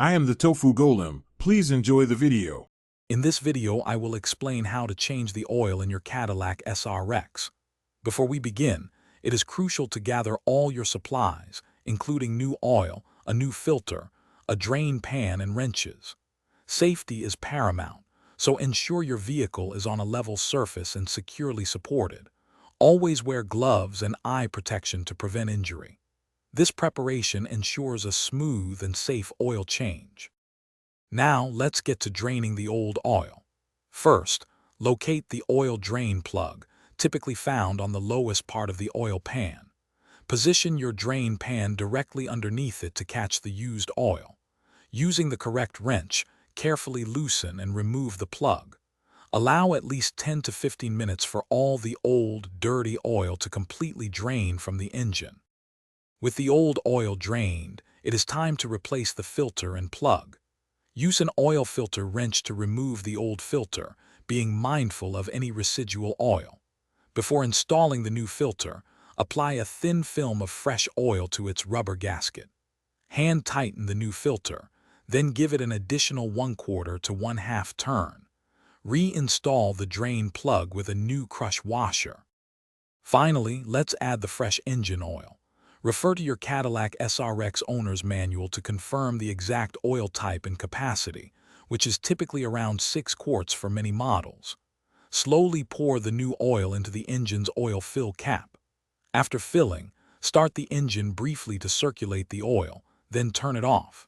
I am the Tofu Golem. Please enjoy the video. In this video, I will explain how to change the oil in your Cadillac Srx. Before we begin, it is crucial to gather all your supplies, including new oil, a new filter, a drain pan, and wrenches. Safety is paramount, so ensure your vehicle is on a level surface and securely supported. Always wear gloves and eye protection to prevent injury. This preparation ensures a smooth and safe oil change. Now, let's get to draining the old oil. First, locate the oil drain plug, typically found on the lowest part of the oil pan. Position your drain pan directly underneath it to catch the used oil. Using the correct wrench, carefully loosen and remove the plug. Allow at least 10 to 15 minutes for all the old, dirty oil to completely drain from the engine. With the old oil drained, it is time to replace the filter and plug. Use an oil filter wrench to remove the old filter, being mindful of any residual oil. Before installing the new filter, apply a thin film of fresh oil to its rubber gasket. Hand tighten the new filter, then give it an additional 1/4 to 1/2 turn. Reinstall the drain plug with a new crush washer. Finally, let's add the fresh engine oil. Refer to your Cadillac Srx owner's manual to confirm the exact oil type and capacity, which is typically around 6 quarts for many models. Slowly pour the new oil into the engine's oil fill cap. After filling, start the engine briefly to circulate the oil, then turn it off.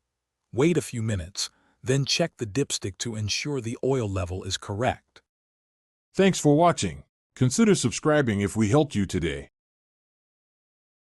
Wait a few minutes, then check the dipstick to ensure the oil level is correct. Thanks for watching. Consider subscribing if we helped you today.